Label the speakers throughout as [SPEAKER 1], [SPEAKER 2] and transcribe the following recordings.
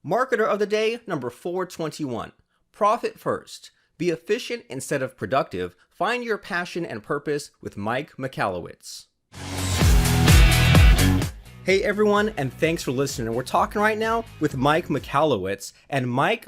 [SPEAKER 1] Marketer of the day, number 421. Profit first. Be efficient instead of productive. Find your passion and purpose with Mike Michalowicz. Hey everyone, and thanks for listening. We're talking right now with Mike Michalowicz, and Mike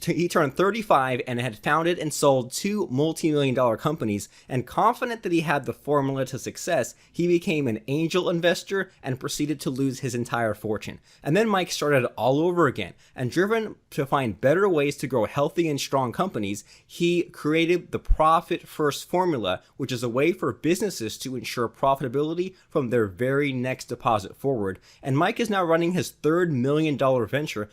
[SPEAKER 1] he turned 35 and had founded and sold 2 multi-million-dollar companies, and confident that he had the formula to success, he became an angel investor and proceeded to lose his entire fortune. And then Mike started all over again, and driven to find better ways to grow healthy and strong companies, he created the Profit First formula, which is a way for businesses to ensure profitability from their very next deposit forward. And Mike is now running his $3rd million-dollar venture,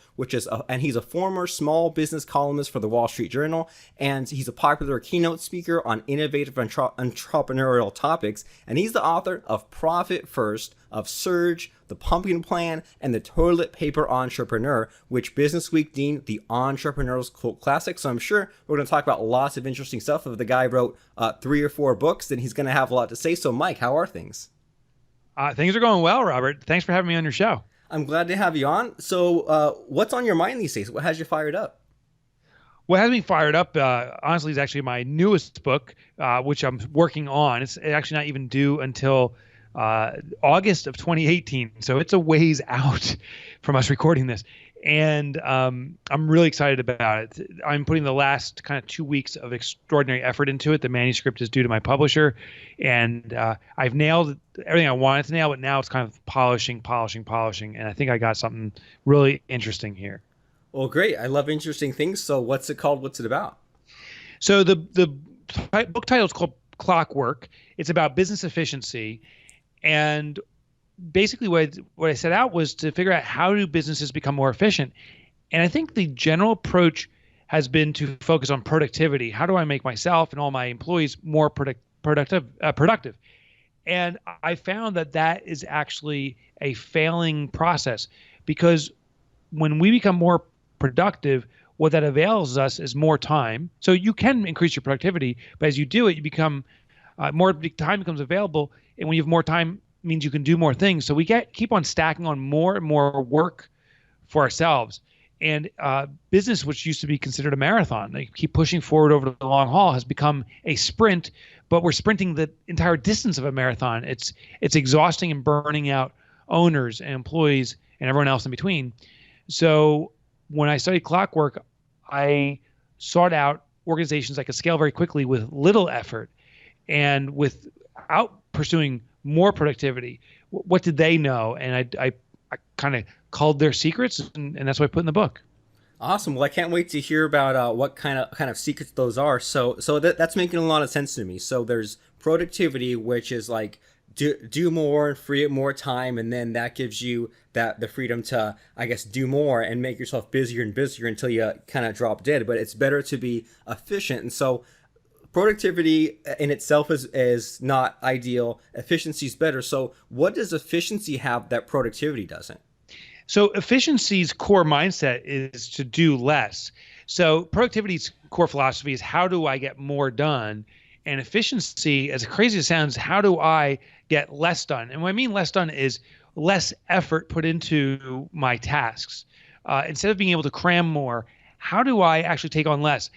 [SPEAKER 1] and he's a former small business columnist for the Wall Street Journal, and he's a popular keynote speaker on innovative entrepreneurial topics, and he's the author of Profit First, of Surge, The Pumpkin Plan, and The Toilet Paper Entrepreneur, which BusinessWeek deemed the entrepreneurial cult classic. So I'm sure we're going to talk about lots of interesting stuff. If the guy wrote 3 or 4 books, then he's going to have a lot to say. So Mike, how are things?
[SPEAKER 2] Things are going well, Robert. Thanks for having me on your show.
[SPEAKER 1] I'm glad to have you on. So what's on your mind these days? What has you fired up?
[SPEAKER 2] What has me fired up, honestly, is actually my newest book, which I'm working on. It's actually not even due until August of 2018. So it's a ways out from us recording this. And I'm really excited about it. I'm putting the last kind of 2 weeks of extraordinary effort into it. The manuscript is due to my publisher, and I've nailed everything I wanted to nail, but now it's kind of polishing, and I think I got something really interesting here.
[SPEAKER 1] Well, great. I love interesting things. So what's it called? What's it about?
[SPEAKER 2] So the book title is called Clockwork. It's about business efficiency, and basically what I set out was to figure out how do businesses become more efficient. And I think the general approach has been to focus on productivity. How do I make myself and all my employees more productive? And I found that is actually a failing process, because when we become more productive, what that avails us is more time. So you can increase your productivity, but as you do it, you become more time becomes available. And when you have more time, means you can do more things. So we keep on stacking on more and more work for ourselves. And business, which used to be considered a marathon, they keep pushing forward over the long haul, has become a sprint, but we're sprinting the entire distance of a marathon. It's exhausting and burning out owners and employees and everyone else in between. So when I studied Clockwork, I sought out organizations that could scale very quickly with little effort and without pursuing more productivity. What did they know? And I kind of culled their secrets, and that's what I put in the book.
[SPEAKER 1] Awesome. Well, I can't wait to hear about what kind of secrets those are. So that's making a lot of sense to me. So there's productivity, which is like do more and free up more time, and then that gives you the freedom to, I guess, do more and make yourself busier and busier until you kind of drop dead. But it's better to be efficient. And so productivity in itself is not ideal. Efficiency is better. So what does efficiency have that productivity doesn't?
[SPEAKER 2] So efficiency's core mindset is to do less. So productivity's core philosophy is, how do I get more done? And efficiency, as crazy as it sounds, how do I get less done? And what I mean less done is less effort put into my tasks. Instead of being able to cram more, how do I actually take on less?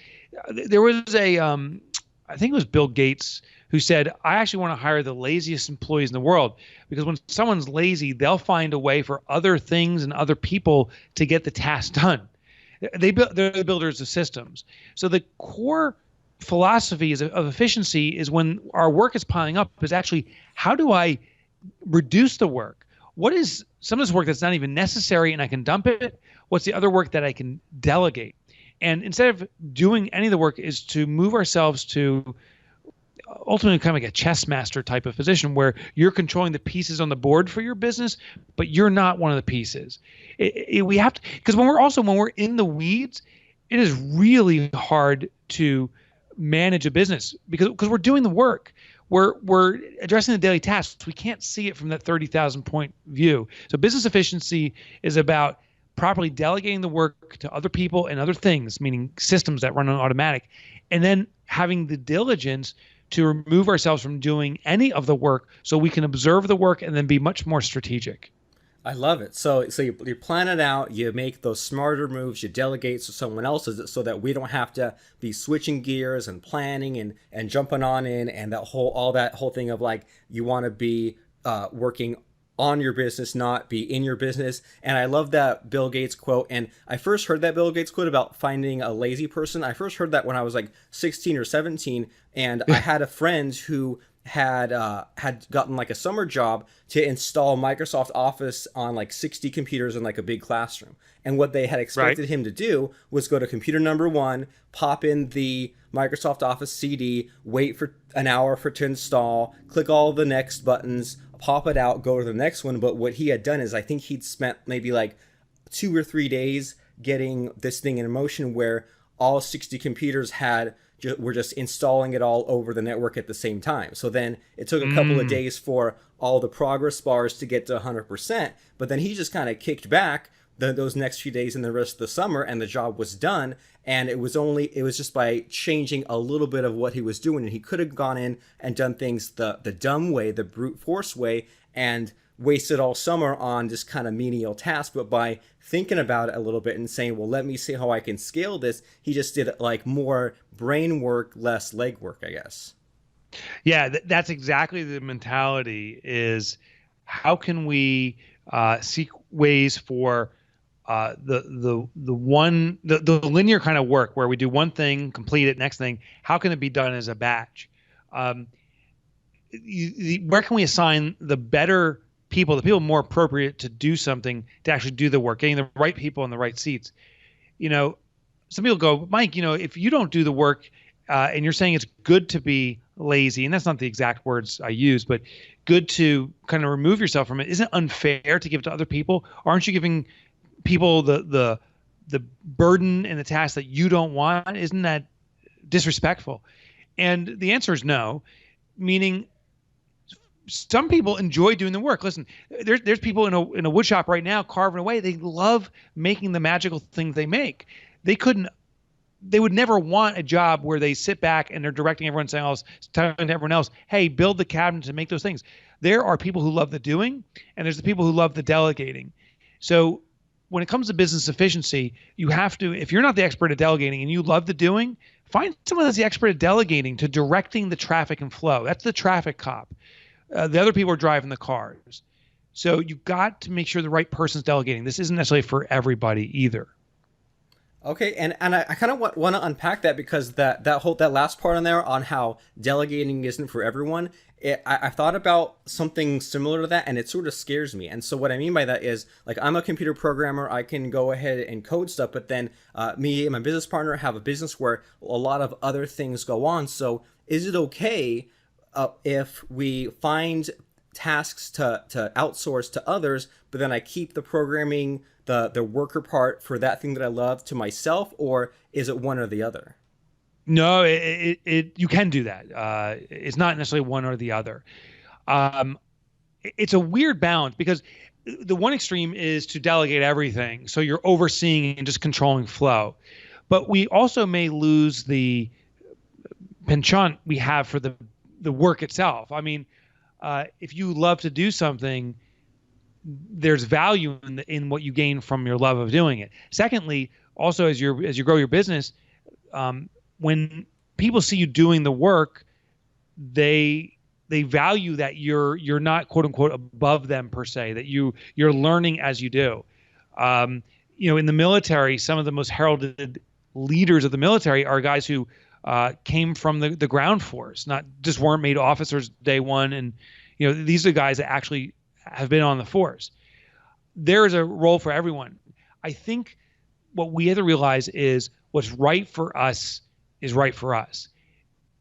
[SPEAKER 2] There was I think it was Bill Gates who said, I actually want to hire the laziest employees in the world, because when someone's lazy, they'll find a way for other things and other people to get the task done. They're the builders of systems. So the core philosophy of efficiency is, when our work is piling up, is actually, how do I reduce the work? What is some of this work that's not even necessary and I can dump it? What's the other work that I can delegate? And instead of doing any of the work, is to move ourselves to ultimately kind of like a chess master type of position, where you're controlling the pieces on the board for your business, but you're not one of the pieces. We have to, because when we're in the weeds, it is really hard to manage a business, because we're doing the work. We're addressing the daily tasks. We can't see it from that 30,000 point view. So business efficiency is about properly delegating the work to other people and other things, meaning systems that run on automatic, and then having the diligence to remove ourselves from doing any of the work so we can observe the work and then be much more strategic.
[SPEAKER 1] I love it. So you plan it out, you make those smarter moves, you delegate so someone else does it, so that we don't have to be switching gears and planning and jumping on in, and that whole thing of like you want to be working on your business, not be in your business. And I love that Bill Gates quote. And I first heard that Bill Gates quote about finding a lazy person. I first heard that when I was like 16 or 17, and I had a friend who had gotten like a summer job to install Microsoft Office on like 60 computers in like a big classroom. And what they had expected him to do was go to computer number 1, pop in the Microsoft Office CD, wait for an hour for it to install, click all the next buttons, pop it out, go to the next one. But what he had done is I think he'd spent maybe like 2 or 3 days getting this thing in motion where all 60 computers were just installing it all over the network at the same time. So then it took a couple of days for all the progress bars to get to 100%, but then he just kind of kicked back those next few days and the rest of the summer, and the job was done. And it was just by changing a little bit of what he was doing. And he could have gone in and done things the dumb way, the brute force way, and wasted all summer on just kind of menial tasks. But by thinking about it a little bit and saying, well, let me see how I can scale this, he just did like more brain work, less leg work, I guess.
[SPEAKER 2] Yeah, that's exactly the mentality. Is how can we seek ways for the linear kind of work where we do one thing, complete it, next thing. How can it be done as a batch? Where can we assign the better people, the people more appropriate to do something, to actually do the work, getting the right people in the right seats? Some people go, Mike, if you don't do the work, and you're saying it's good to be lazy, and that's not the exact words I use, but good to kind of remove yourself from it. Isn't it unfair to give it to other people? Aren't you giving people the burden and the task that you don't want? Isn't that disrespectful? And the answer is no, meaning some people enjoy doing the work. Listen, there's people in a wood shop right now carving away. They love making the magical things they make. They would never want a job where they sit back and they're directing everyone, telling everyone else, hey, build the cabinets and make those things. There are people who love the doing, and there's the people who love the delegating. So when it comes to business efficiency, you have to, if you're not the expert at delegating and you love the doing, find someone that's the expert at delegating, to directing the traffic and flow. That's the traffic cop. The other people are driving the cars. So you've got to make sure the right person's delegating. This isn't necessarily for everybody either.
[SPEAKER 1] Okay, and I kind of want to unpack that, because that last part on there on how delegating isn't for everyone, I thought about something similar to that, and it sort of scares me. And so what I mean by that is, like, I'm a computer programmer, I can go ahead and code stuff, but then me and my business partner have a business where a lot of other things go on. So is it okay if we find tasks to outsource to others, but then I keep the programming, the worker part for that thing that I love to myself, or is it one or the other?
[SPEAKER 2] No, you can do that. It's not necessarily one or the other. It's a weird balance, because the one extreme is to delegate everything, so you're overseeing and just controlling flow. But we also may lose the penchant we have for the work itself. I mean, if you love to do something, there's value in what you gain from your love of doing it. Secondly, also as you grow your business, when people see you doing the work, they value that you're not, quote unquote, above them per se, that you're learning as you do. In the military, some of the most heralded leaders of the military are guys who came from the ground force, not just weren't made officers day one. And these are guys that actually have been on the force. There is a role for everyone. I think what we have to realize is what's right for us is right for us.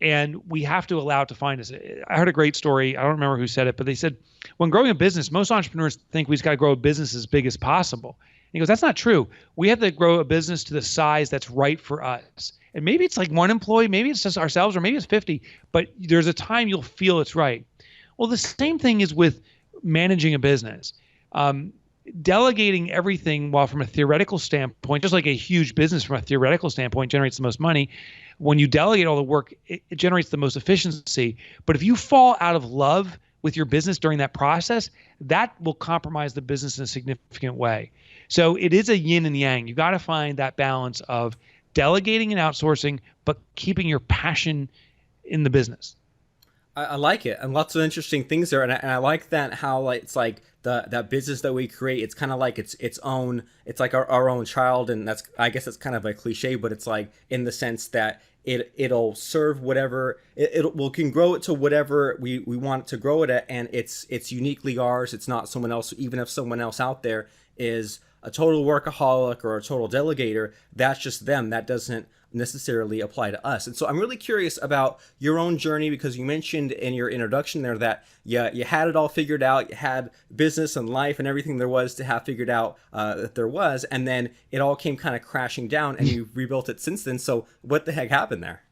[SPEAKER 2] And we have to allow it to find us. I heard a great story. I don't remember who said it, but they said, when growing a business, most entrepreneurs think we just got to grow a business as big as possible. And he goes, that's not true. We have to grow a business to the size that's right for us. And maybe it's like one employee, maybe it's just ourselves, or maybe it's 50, but there's a time you'll feel it's right. Well, the same thing is with managing a business. Delegating everything, while from a theoretical standpoint, just like a huge business from a theoretical standpoint generates the most money, when you delegate all the work, it generates the most efficiency. But if you fall out of love with your business during that process, that will compromise the business in a significant way. So it is a yin and yang. You got to find that balance of delegating and outsourcing, but keeping your passion in the business.
[SPEAKER 1] I like it, and lots of interesting things there, and I like that how it's like that business that we create. It's kind of like its own. It's like our own child, and I guess that's kind of a cliche, but it's like in the sense that it'll serve whatever we can grow it to whatever we want it to grow it at, and it's uniquely ours. It's not someone else. Even if someone else out there is a total workaholic or a total delegator, that's just them. That doesn't necessarily apply to us. And so I'm really curious about your own journey, because you mentioned in your introduction there that you had it all figured out. You had business and life and everything there was to have figured out that there was, and then it all came kind of crashing down, and you rebuilt it since then. So what the heck happened there?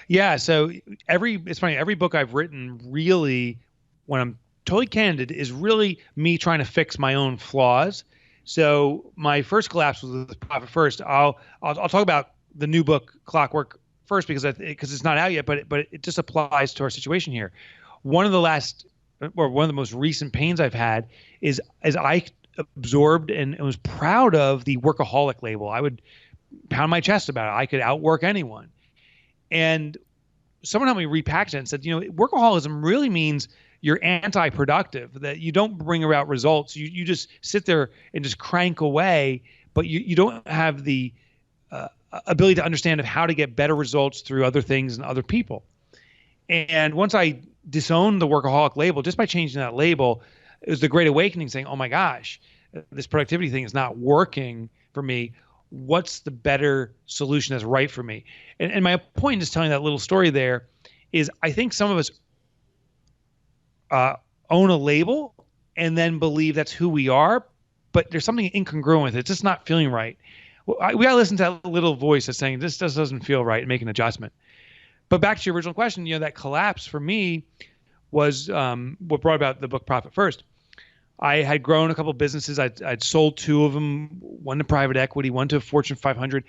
[SPEAKER 2] Yeah, so it's funny, every book I've written, really, when I'm totally candid, is really me trying to fix my own flaws. So my first collapse was with Profit First. I'll talk about the new book Clockwork first, because it's not out yet, but it just applies to our situation here. One of the most recent pains I've had is I absorbed and was proud of the workaholic label. I would pound my chest about it. I could outwork anyone. And someone helped me repackage it and said, workaholism really means you're anti-productive, that you don't bring about results. You just sit there and just crank away, but you don't have the ability to understand of how to get better results through other things and other people. And once I disowned the workaholic label, just by changing that label, it was the great awakening, saying, oh my gosh, this productivity thing is not working for me. What's the better solution that's right for me? And my point in just telling that little story there is, I think some of us own a label and then believe that's who we are, but there's something incongruent with it. It's just not feeling right. We got to listen to that little voice that's saying this just doesn't feel right, and make an adjustment. But back to your original question, that collapse for me was what brought about the book Profit First. I had grown a couple of businesses. I'd sold two of them, one to private equity, one to a Fortune 500.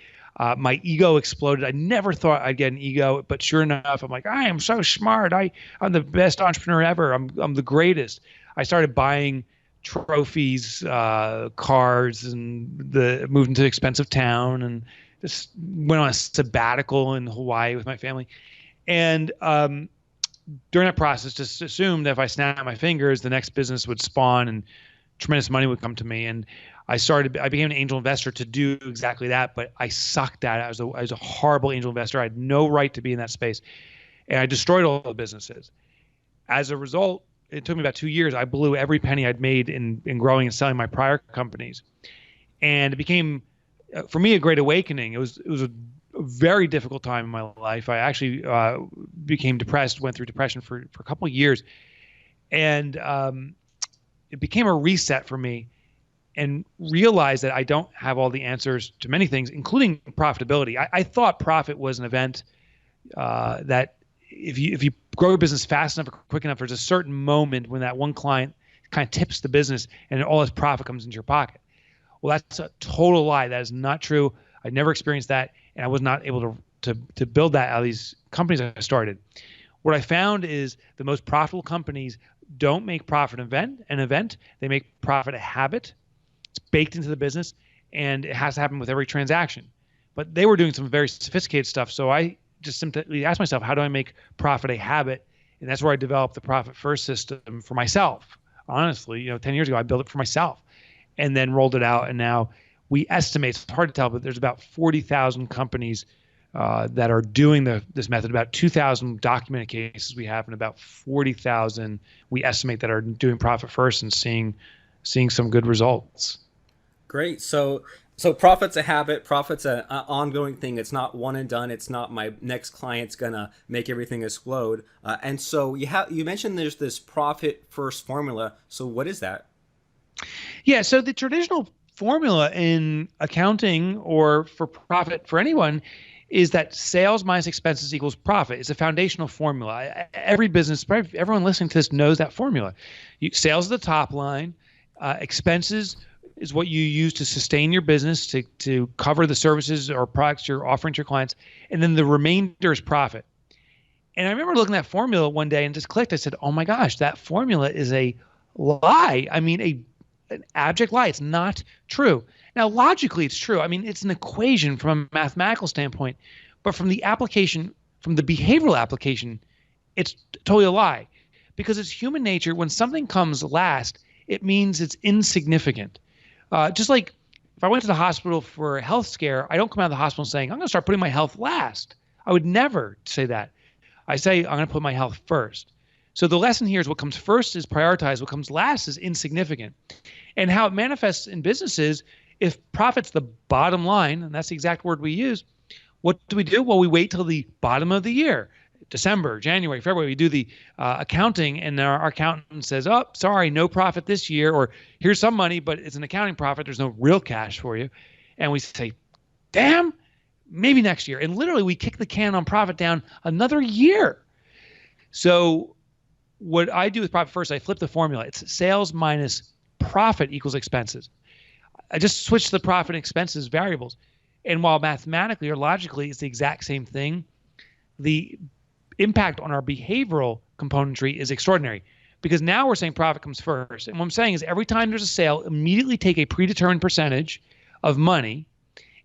[SPEAKER 2] My ego exploded. I never thought I'd get an ego, but sure enough, I'm like, I am so smart. I'm the best entrepreneur ever. I'm the greatest. I started buying trophies, cars, and moved into an expensive town, and just went on a sabbatical in Hawaii with my family. And during that process, just assumed that if I snapped my fingers, the next business would spawn and tremendous money would come to me. And I became an angel investor to do exactly that, but I sucked at it. I was a horrible angel investor. I had no right to be in that space, and I destroyed all the businesses. As a result, it took me about 2 years. I blew every penny I'd made in growing and selling my prior companies. And it became, for me, a great awakening. It was a very difficult time in my life. I actually became depressed, went through depression for a couple of years. And it became a reset for me, and realized that I don't have all the answers to many things, including profitability. I thought profit was an event that if you grow your business fast enough or quick enough, there's a certain moment when that one client kind of tips the business and all his profit comes into your pocket. Well, that's a total lie. That is not true. I never experienced that, and I was not able to build that out of these companies I started. What I found is the most profitable companies don't make profit an event. They make profit a habit. It's baked into the business, and it has to happen with every transaction. But they were doing some very sophisticated stuff, so I just simply asked myself, how do I make profit a habit? And that's where I developed the Profit First system for myself. Honestly, 10 years ago, I built it for myself and then rolled it out. And now we estimate, it's hard to tell, but there's about 40,000 companies that are doing this method, about 2,000 documented cases we have, and about 40,000 we estimate that are doing Profit First and seeing some good results.
[SPEAKER 1] Great. So profit's a habit. Profit's an ongoing thing. It's not one and done. It's not my next client's gonna make everything explode. And so you mentioned there's this Profit First formula. So what is that?
[SPEAKER 2] Yeah. So the traditional formula in accounting or for profit for anyone is that sales minus expenses equals profit. It's a foundational formula. Every business, probably everyone listening to this knows that formula. Sales is the top line. Expenses is what you use to sustain your business, to cover the services or products you're offering to your clients. And then the remainder is profit. And I remember looking at that formula one day and just clicked. I said, oh my gosh, that formula is a lie. I mean, an abject lie. It's not true. Now, logically, it's true. I mean, it's an equation from a mathematical standpoint, but from the application, from the behavioral application, it's totally a lie. Because it's human nature. When something comes last, it means it's insignificant. Just like if I went to the hospital for a health scare, I don't come out of the hospital saying, I'm going to start putting my health last. I would never say that. I say, I'm going to put my health first. So the lesson here is what comes first is prioritized. What comes last is insignificant. And how it manifests in businesses, if profit's the bottom line, and that's the exact word we use, what do? Well, we wait till the bottom of the year. December, January, February, we do the accounting, and our accountant says, oh, sorry, no profit this year, or here's some money, but it's an accounting profit. There's no real cash for you. And we say, damn, maybe next year. And literally we kick the can on profit down another year. So what I do with profit first, I flip the formula. It's sales minus profit equals expenses. I just switch the profit and expenses variables. And while mathematically or logically it's the exact same thing, the impact on our behavioral componentry is extraordinary, because now we're saying profit comes first. And what I'm saying is every time there's a sale, immediately take a predetermined percentage of money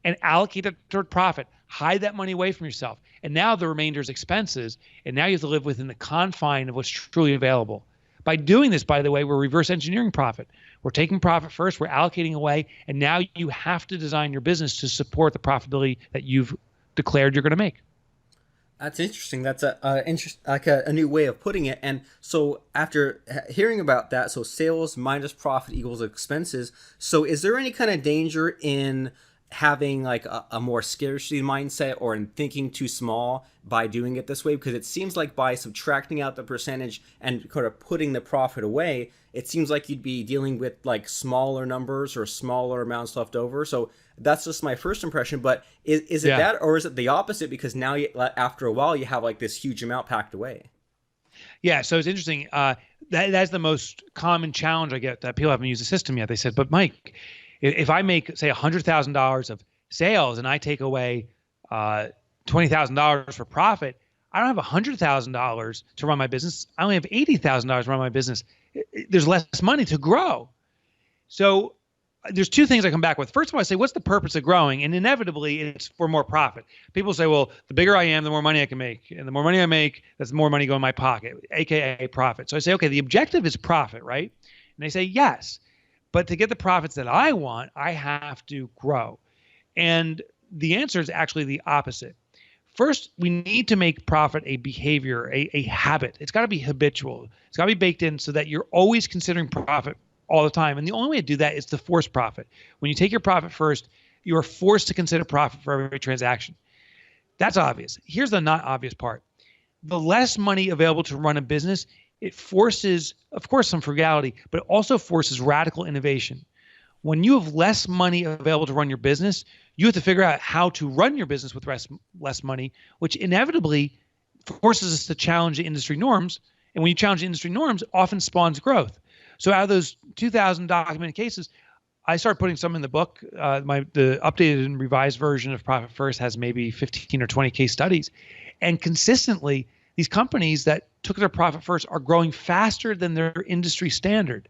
[SPEAKER 2] and allocate it toward profit. Hide that money away from yourself. And now the remainder is expenses. And now you have to live within the confine of what's truly available. By doing this, by the way, we're reverse engineering profit. We're taking profit first, we're allocating away, and now you have to design your business to support the profitability that you've declared you're going to make.
[SPEAKER 1] That's interesting. That's a new way of putting it. And so after hearing about that, so sales minus profit equals expenses. So is there any kind of danger in having like a more scarcity mindset or in thinking too small by doing it this way? Because it seems like by subtracting out the percentage and kind of putting the profit away, it seems like you'd be dealing with like smaller numbers or smaller amounts left over. So that's just my first impression. But is it that, or is it the opposite? Because now after a while, you have like this huge amount packed away.
[SPEAKER 2] Yeah, so it's interesting. That's the most common challenge I get, that people haven't used the system yet. They said, but Mike, if I make, say, $100,000 of sales and I take away $20,000 for profit, I don't have $100,000 to run my business. I only have $80,000 to run my business. There's less money to grow. So there's two things I come back with. First of all, I say, what's the purpose of growing? And inevitably, it's for more profit. People say, well, the bigger I am, the more money I can make. And the more money I make, that's more money go in my pocket, AKA profit. So I say, okay, the objective is profit, right? And they say, yes. But to get the profits that I want, I have to grow. And the answer is actually the opposite. First, we need to make profit a behavior, a habit. It's got to be habitual. It's got to be baked in so that you're always considering profit all the time. And the only way to do that is to force profit. When you take your profit first, you are forced to consider profit for every transaction. That's obvious. Here's the not obvious part. The less money available to run a business, it forces, of course, some frugality, but it also forces radical innovation. When you have less money available to run your business, you have to figure out how to run your business with less money, which inevitably forces us to challenge the industry norms. And when you challenge the industry norms, it often spawns growth. So out of those 2,000 documented cases, I started putting some in the book. The updated and revised version of Profit First has maybe 15 or 20 case studies. And consistently, these companies that took their profit first are growing faster than their industry standard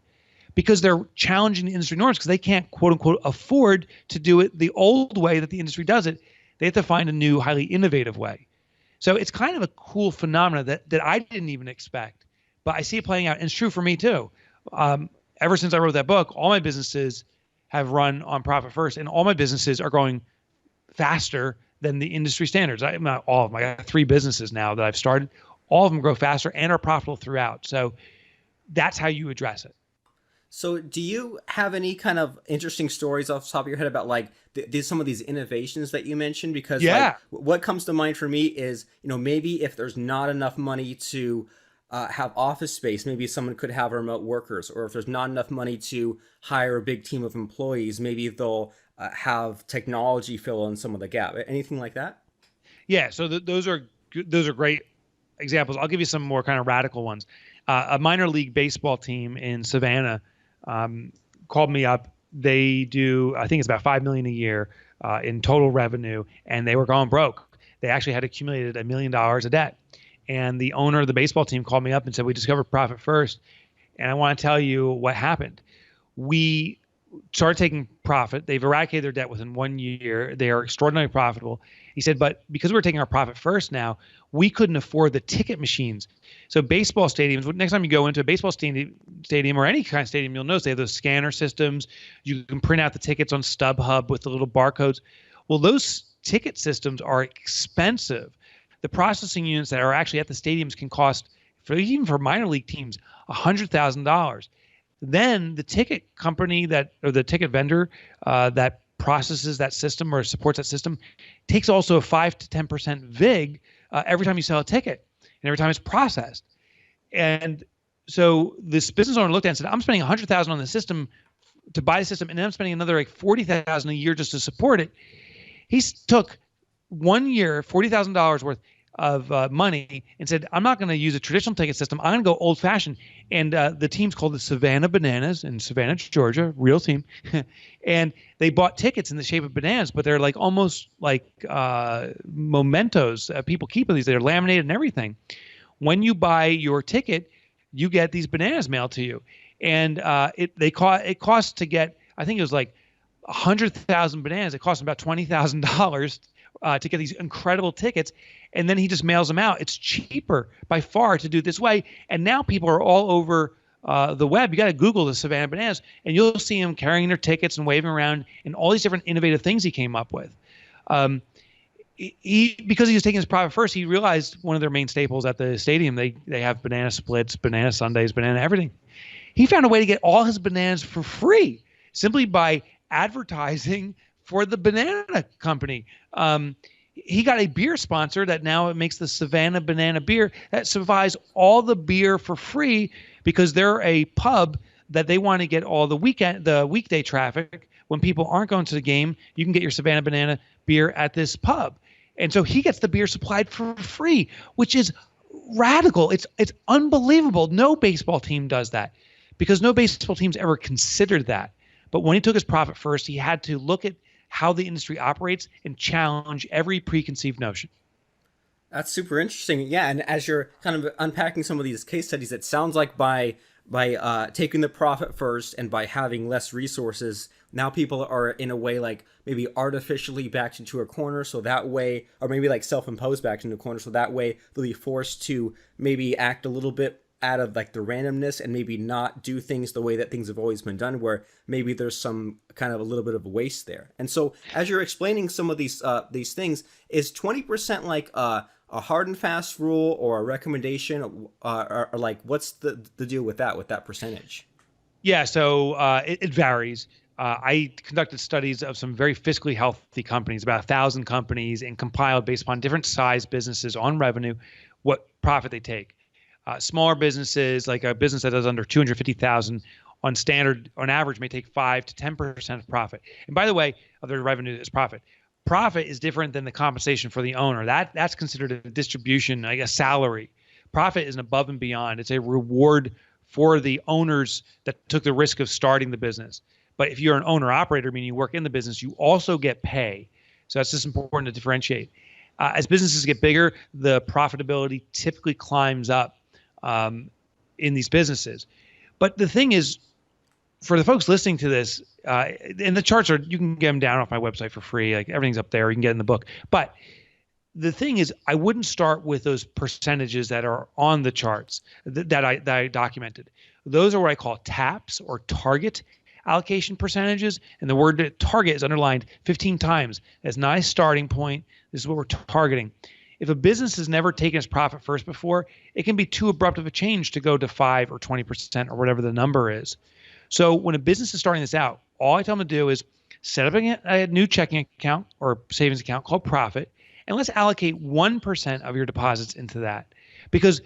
[SPEAKER 2] because they're challenging the industry norms, because they can't, quote unquote, afford to do it the old way that the industry does it. They have to find a new, highly innovative way. So it's kind of a cool phenomenon that I didn't even expect, but I see it playing out. And it's true for me too. Ever since I wrote that book, all my businesses have run on profit first, and all my businesses are growing faster than the industry standards. Not all of them. I got 3 businesses now that I've started. All of them grow faster and are profitable throughout. So that's how you address it.
[SPEAKER 1] So do you have any kind of interesting stories off the top of your head about like some of these innovations that you mentioned? Because like, what comes to mind for me is, maybe if there's not enough money to have office space, maybe someone could have remote workers, or if there's not enough money to hire a big team of employees, maybe they'll have technology fill in some of the gap. Anything like that? Yeah.
[SPEAKER 2] So those are great examples. I'll give you some more kind of radical ones. A minor league baseball team in Savannah called me up. They do, I think it's about $5 million a year in total revenue, and they were going broke. They actually had accumulated $1 million of debt. And the owner of the baseball team called me up and said, we discovered profit first. And I want to tell you what happened. We started taking profit. They've eradicated their debt within 1 year. They are extraordinarily profitable. He said, but because we're taking our profit first now, we couldn't afford the ticket machines. So baseball stadiums, next time you go into a baseball stadium or any kind of stadium, you'll notice they have those scanner systems. You can print out the tickets on StubHub with the little barcodes. Well, those ticket systems are expensive. The processing units that are actually at the stadiums can cost, even for minor league teams, $100,000. Then the ticket company or the ticket vendor that processes that system or supports that system takes also a 5 to 10% VIG every time you sell a ticket and every time it's processed. And so this business owner looked at it and said, I'm spending $100,000 on the system to buy the system, and then I'm spending another like $40,000 a year just to support it. He took 1 year, $40,000 worth of money and said, I'm not going to use a traditional ticket system. I'm going to go old fashioned. And the team's called the Savannah Bananas in Savannah, Georgia, real team. And they bought tickets in the shape of bananas, but they're like almost like mementos. People keep these. They're laminated and everything. When you buy your ticket, you get these bananas mailed to you. And it costs to get, I think it was like 100,000 bananas. It cost them about $20,000 to get these incredible tickets. And then he just mails them out. It's cheaper by far to do it this way. And now people are all over the web. You got to Google the Savannah Bananas, and you'll see him carrying their tickets and waving around and all these different innovative things he came up with. Because he was taking his profit first, he realized one of their main staples at the stadium, they have banana splits, banana sundaes, banana everything. He found a way to get all his bananas for free simply by advertising for the banana company. He got a beer sponsor that now it makes the Savannah Banana beer that supplies all the beer for free because they're a pub that they want to get all the weekday traffic. When people aren't going to the game, you can get your Savannah Banana beer at this pub. And so he gets the beer supplied for free, which is radical. It's unbelievable. No baseball team does that because no baseball team's ever considered that. But when he took his profit first, he had to look at how the industry operates and challenge every preconceived notion.
[SPEAKER 1] That's super interesting. Yeah, and as you're kind of unpacking some of these case studies, it sounds like by taking the profit first and by having less resources, now people are in a way like maybe artificially backed into a corner, so that way, or maybe like self-imposed backed into a corner, so that way they'll be forced to maybe act a little bit out of like the randomness and maybe not do things the way that things have always been done, where maybe there's some kind of a little bit of waste there. And so as you're explaining some of these things, is 20% like a hard and fast rule or a recommendation, or like what's the deal with that percentage?
[SPEAKER 2] Yeah, so it varies. I conducted studies of some very fiscally healthy companies, about 1,000 companies, and compiled based upon different size businesses on revenue, what profit they take. Smaller businesses, like a business that does under 250,000 on average, may take 5 to 10% of profit. And by the way, of their revenue is profit. Profit is different than the compensation for the owner. That's considered a distribution, like a salary. Profit is an above and beyond. It's a reward for the owners that took the risk of starting the business. But if you're an owner operator, meaning you work in the business, you also get pay. So that's just important to differentiate. As businesses get bigger, the profitability typically climbs up in these businesses. But the thing is, for the folks listening to this, and the charts you can get them down off my website for free. Like everything's up there. You can get in the book. But the thing is, I wouldn't start with those percentages that are on the charts that I documented. Those are what I call TAPs, or target allocation percentages. And the word target is underlined 15 times. That's not a starting point. This is what we're targeting. If a business has never taken its profit first before, it can be too abrupt of a change to go to 5 or 20% or whatever the number is. So when a business is starting this out, all I tell them to do is set up a new checking account or savings account called Profit, and let's allocate 1% of your deposits into that. Because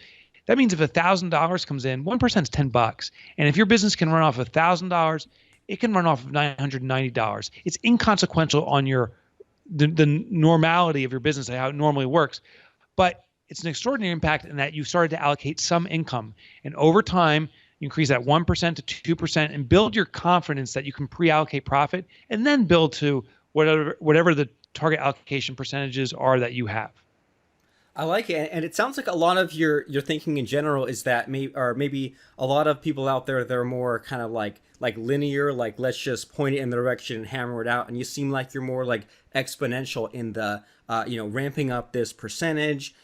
[SPEAKER 2] that means if $1,000 comes in, 1% is $10. And if your business can run off $1,000, it can run off of $990. It's inconsequential on the normality of your business, how it normally works. But it's an extraordinary impact in that you started to allocate some income. And over time, you increase that 1% to 2% and build your confidence that you can pre-allocate profit, and then build to whatever the target allocation percentages are that you have.
[SPEAKER 1] I like it, and it sounds like a lot of your thinking in general is that maybe a lot of people out there, they're more kind of like linear, like let's just point it in the direction and hammer it out, and you seem like you're more like exponential in the ramping up this percentage,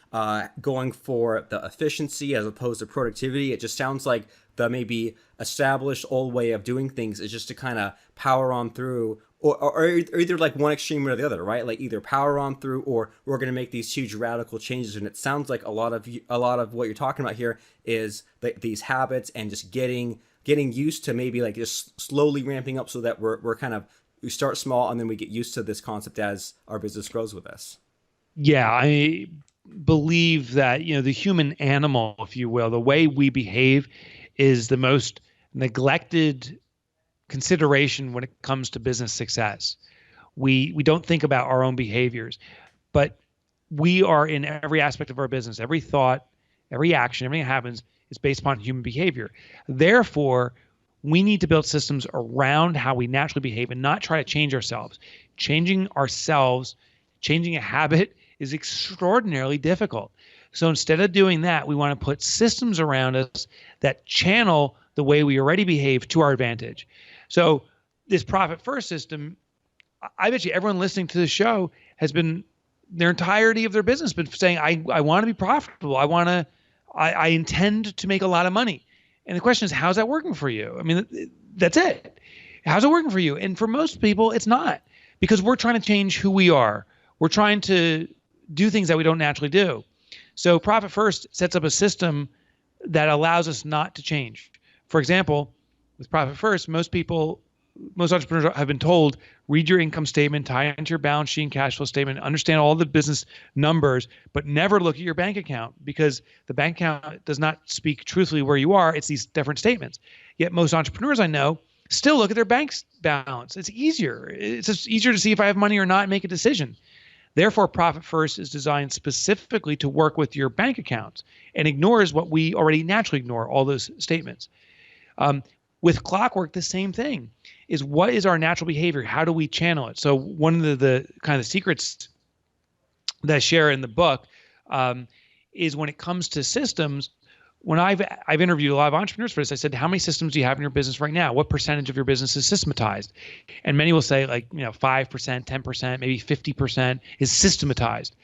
[SPEAKER 1] going for the efficiency as opposed to productivity. It just sounds like the maybe established old way of doing things is just to kind of power on through, or either like one extreme or the other, right? Like either power on through, or we're going to make these huge radical changes. And it sounds like a lot of what you're talking about here is these habits and just getting used to maybe like just slowly ramping up, so that we start small and then we get used to this concept as our business grows with us.
[SPEAKER 2] Yeah, I believe that, the human animal, if you will, the way we behave is the most neglected consideration when it comes to business success. We don't think about our own behaviors, but we are in every aspect of our business. Every thought, every action, everything that happens is based upon human behavior. Therefore, we need to build systems around how we naturally behave and not try to change ourselves. Changing ourselves, changing a habit is extraordinarily difficult. So instead of doing that, we want to put systems around us that channel the way we already behave to our advantage. So this profit first system, I bet you everyone listening to the show has been, their entirety of their business, been saying, I want to be profitable. I intend to make a lot of money. And the question is, how's that working for you? I mean, that's it. How's it working for you? And for most people, it's not, because we're trying to change who we are. We're trying to do things that we don't naturally do. So profit first sets up a system that allows us not to change. For example, with profit first, most entrepreneurs have been told, read your income statement, tie it into your balance sheet and cash flow statement, understand all the business numbers, but never look at your bank account, because the bank account does not speak truthfully where you are. It's these different statements. Yet most entrepreneurs I know still look at their bank balance. It's easier. It's just easier to see if I have money or not and make a decision. Therefore, Profit First is designed specifically to work with your bank accounts and ignores what we already naturally ignore, all those statements. With Clockwork, the same thing is, what is our natural behavior? How do we channel it? So one of the kind of secrets that I share in the book is, when it comes to systems, when I've interviewed a lot of entrepreneurs for this, I said, how many systems do you have in your business right now? What percentage of your business is systematized? And many will say 5%, 10%, maybe 50% is systematized.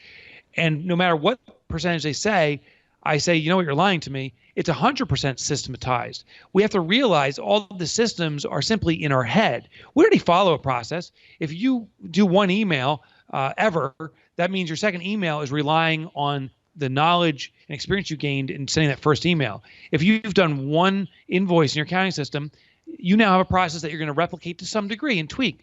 [SPEAKER 2] And no matter what percentage they say, I say, you know what, you're lying to me. It's 100% systematized. We have to realize all of the systems are simply in our head. We already follow a process. If you do one email ever, that means your second email is relying on the knowledge and experience you gained in sending that first email. If you've done one invoice in your accounting system, you now have a process that you're going to replicate to some degree and tweak.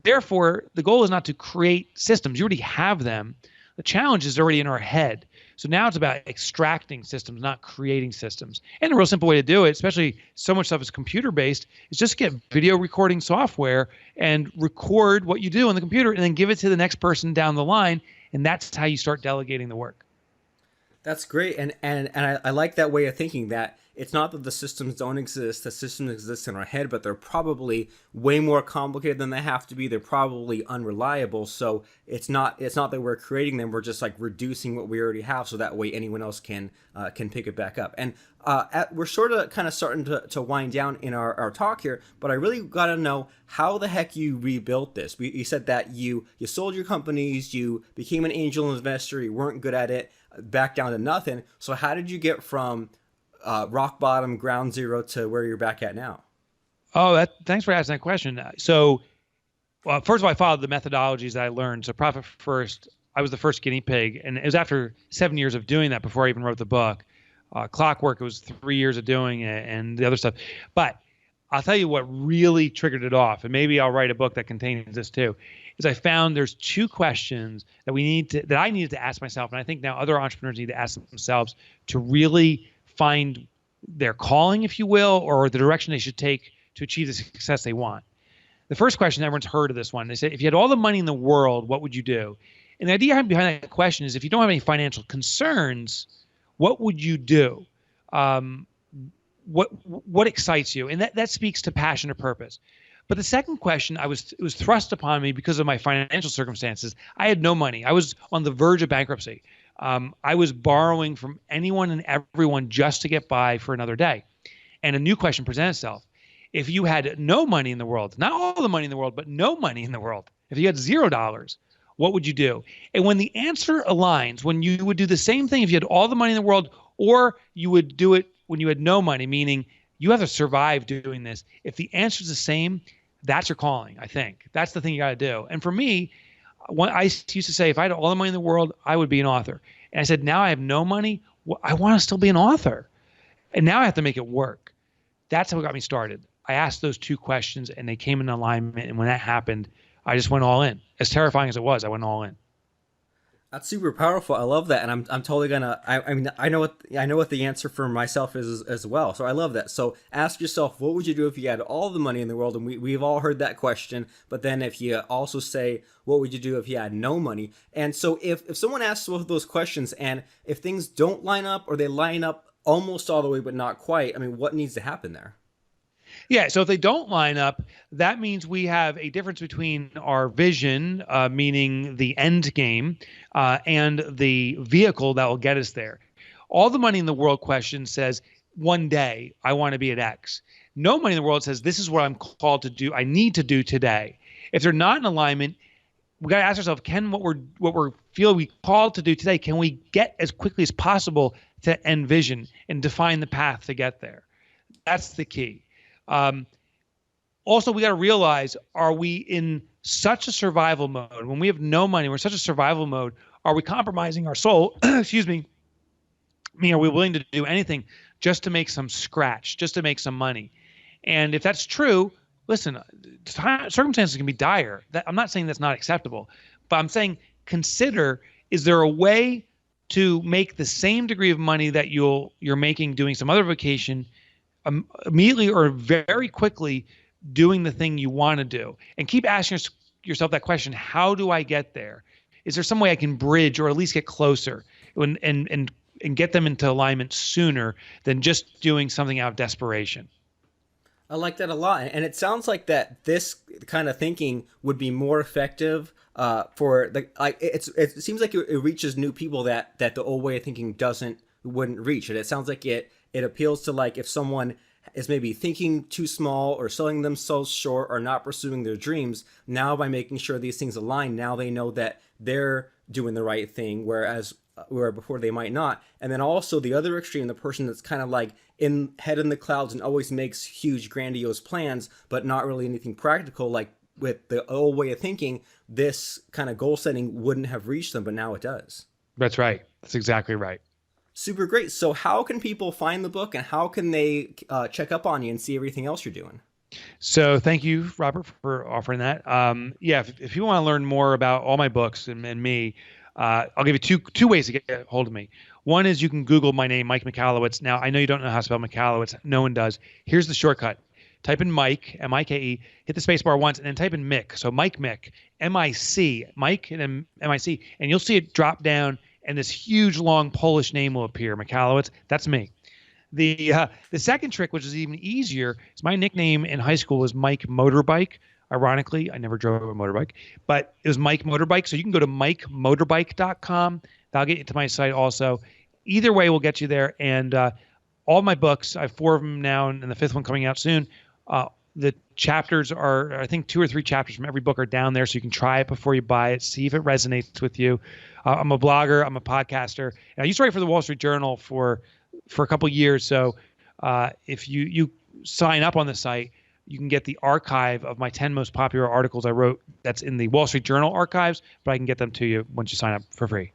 [SPEAKER 2] Therefore, the goal is not to create systems. You already have them. The challenge is already in our head. So now it's about extracting systems, not creating systems. And a real simple way to do it, especially so much stuff is computer-based, is just get video recording software and record what you do on the computer and then give it to the next person down the line. And that's how you start delegating the work.
[SPEAKER 1] That's great. And I like that way of thinking, that it's not that the systems don't exist. The systems exist in our head, but they're probably way more complicated than they have to be. They're probably unreliable. So it's not that we're creating them. We're just like reducing what we already have, so that way anyone else can pick it back up. And we're sort of kind of starting to wind down in our talk here, but I really got to know how the heck you rebuilt this. You said that you sold your companies, you became an angel investor, you weren't good at it, back down to nothing. So how did you get from rock bottom, ground zero, to where you're back at now?
[SPEAKER 2] Oh, thanks for asking that question. So, first of all, I followed the methodologies that I learned. So Profit First, I was the first guinea pig, and it was after 7 years of doing that before I even wrote the book. Clockwork, it was 3 years of doing it, and the other stuff. But I'll tell you what really triggered it off, and maybe I'll write a book that contains this too, is I found there's two questions that I needed to ask myself, and I think now other entrepreneurs need to ask themselves to really find their calling, if you will, or the direction they should take to achieve the success they want. The first question, everyone's heard of this one. They say, if you had all the money in the world, what would you do? And the idea behind that question is, if you don't have any financial concerns, what would you do? What excites you? And that speaks to passion or purpose. But the second question, it was thrust upon me because of my financial circumstances. I had no money. I was on the verge of bankruptcy. I was borrowing from anyone and everyone just to get by for another day. And a new question presented itself. If you had no money in the world, not all the money in the world, but no money in the world, if you had $0, what would you do? And when the answer aligns, when you would do the same thing if you had all the money in the world, or you would do it when you had no money, meaning you have to survive doing this. If the answer is the same, that's your calling, I think. That's the thing you got to do. And for me, I used to say, if I had all the money in the world, I would be an author. And I said, now I have no money. Well, I want to still be an author. And now I have to make it work. That's what got me started. I asked those two questions and they came in alignment. And when that happened, I just went all in. As terrifying as it was, I went all in.
[SPEAKER 1] That's super powerful. I love that, and I'm totally gonna. I mean, I know what the answer for myself is as well. So I love that. So ask yourself, what would you do if you had all the money in the world? And we've all heard that question. But then if you also say, what would you do if you had no money? And so if someone asks both of those questions, and if things don't line up or they line up almost all the way but not quite, I mean, what needs to happen there?
[SPEAKER 2] Yeah, so if they don't line up, that means we have a difference between our vision, meaning the end game, and the vehicle that will get us there. All the money in the world question says, one day I want to be at X. No money in the world says, this is what I'm called to do, I need to do today. If they're not in alignment, we got to ask ourselves, can what we're feel we called to do today, can we get as quickly as possible to end vision and define the path to get there? That's the key. Also, we got to realize, are we in such a survival mode? When we have no money, we're in such a survival mode. Are we compromising our soul? Excuse me. I mean, are we willing to do anything just to make some scratch, just to make some money? And if that's true, listen, circumstances can be dire. I'm not saying that's not acceptable, but I'm saying consider, is there a way to make the same degree of money that you're making doing some other vocation immediately or very quickly doing the thing you want to do? And keep asking yourself that question, how do I get there? Is there some way I can bridge or at least get closer and get them into alignment sooner than just doing something out of desperation?
[SPEAKER 1] I like that a lot. And it sounds like that this kind of thinking would be more effective for the, like, it seems like it reaches new people that the old way of thinking wouldn't reach. And it sounds like it appeals to, like, if someone is maybe thinking too small or selling themselves short or not pursuing their dreams, now by making sure these things align, now they know that they're doing the right thing, whereas where before they might not. And then also the other extreme, the person that's kind of like head in the clouds and always makes huge grandiose plans, but not really anything practical, like with the old way of thinking, this kind of goal setting wouldn't have reached them, but now it does.
[SPEAKER 2] That's right. That's exactly right.
[SPEAKER 1] Super great. So how can people find the book, and how can they check up on you and see everything else you're doing?
[SPEAKER 2] So thank you, Robert, for offering that. Yeah, if you want to learn more about all my books and me, I'll give you two ways to get a hold of me. One is you can Google my name, Mike Michalowicz. Now, I know you don't know how to spell Michalowicz. No one does. Here's the shortcut. Type in Mike, M-I-K-E, hit the space bar once, and then type in Mick. So Mike Mick, M-I-C, Mike, and then M-I-C. And you'll see it drop down, and this huge, long Polish name will appear, Michalowicz. That's me. The second trick, which is even easier, is my nickname in high school was Mike Motorbike. Ironically, I never drove a motorbike, but it was Mike Motorbike. So you can go to mikemotorbike.com. That'll get you to my site also. Either way will get you there. And all my books, I have 4 of them now, and the 5th one coming out soon. The chapters are, I think 2 or 3 chapters from every book are down there, so you can try it before you buy it, see if it resonates with you. I'm a blogger. I'm a podcaster. And I used to write for the Wall Street Journal for a couple of years. So if you sign up on the site, you can get the archive of my 10 most popular articles I wrote that's in the Wall Street Journal archives, but I can get them to you once you sign up for free.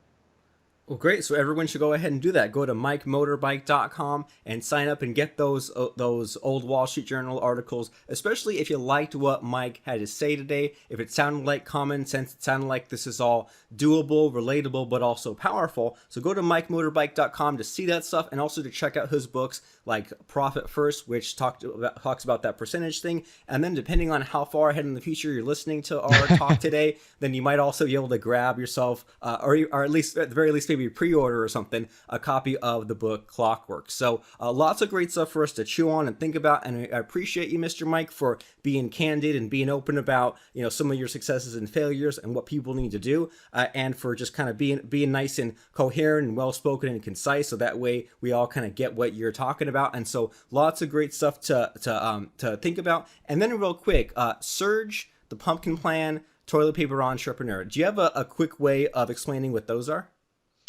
[SPEAKER 1] Well, great. So everyone should go ahead and do that. Go to mikemotorbike.com and sign up and get those old Wall Street Journal articles, especially if you liked what Mike had to say today. If it sounded like common sense, it sounded like this is all doable, relatable, but also powerful. So go to mikemotorbike.com to see that stuff, and also to check out his books like Profit First, which talks about that percentage thing. And then depending on how far ahead in the future you're listening to our talk today, then you might also be able to grab yourself, or at least at the very least, maybe pre-order or something, a copy of the book Clockwork. So lots of great stuff for us to chew on and think about. And I appreciate you, Mr. Mike, for being candid and being open about, some of your successes and failures and what people need to do, and for just kind of being nice and coherent and well-spoken and concise. So that way we all kind of get what you're talking about. And so lots of great stuff to think about. And then real quick, Surge, the Pumpkin Plan, Toilet Paper Entrepreneur. Do you have a quick way of explaining what those are?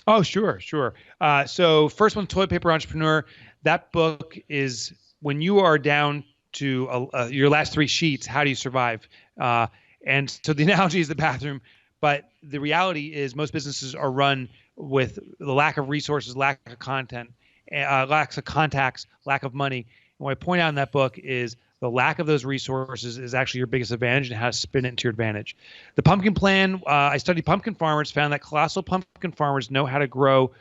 [SPEAKER 2] Oh, sure. So first one, Toilet Paper Entrepreneur. That book is when you are down to your last 3 sheets, how do you survive? And so the analogy is the bathroom, but the reality is most businesses are run with the lack of resources, lack of content, lack of contacts, lack of money. And what I point out in that book is the lack of those resources is actually your biggest advantage, and how to spin it into your advantage. The Pumpkin Plan, I studied pumpkin farmers, found that colossal pumpkin farmers know how to grow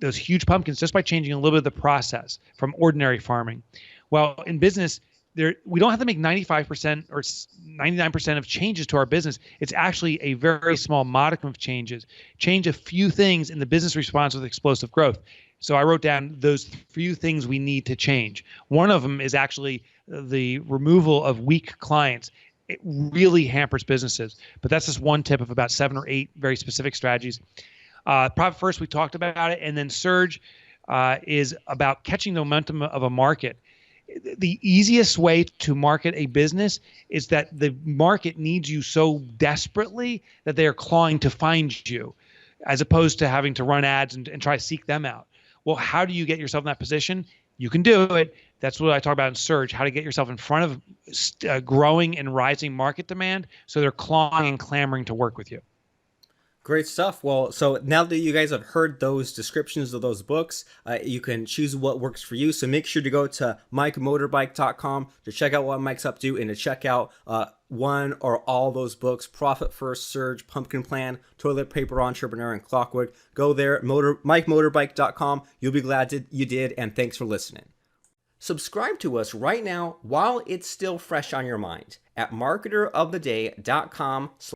[SPEAKER 2] those huge pumpkins just by changing a little bit of the process from ordinary farming. Well, in business, we don't have to make 95% or 99% of changes to our business. It's actually a very small modicum of changes. Change a few things in the business response with explosive growth. So I wrote down those few things we need to change. One of them is actually the removal of weak clients. It really hampers businesses, but that's just one tip of about 7 or 8 very specific strategies. Profit First, we talked about it, and then Surge is about catching the momentum of a market. The easiest way to market a business is that the market needs you so desperately that they are clawing to find you, as opposed to having to run ads and try to seek them out. Well, how do you get yourself in that position? You can do it. That's what I talk about in Surge, how to get yourself in front of growing and rising market demand so they're clawing and clamoring to work with you.
[SPEAKER 1] Great stuff. Well, so now that you guys have heard those descriptions of those books, you can choose what works for you. So make sure to go to mikemotorbike.com to check out what Mike's up to and to check out one or all those books: Profit First, Surge, Pumpkin Plan, Toilet Paper Entrepreneur, and Clockwork. Go there, mikemotorbike.com. You'll be glad you did, and thanks for listening. Subscribe to us right now while it's still fresh on your mind at marketeroftheday.com.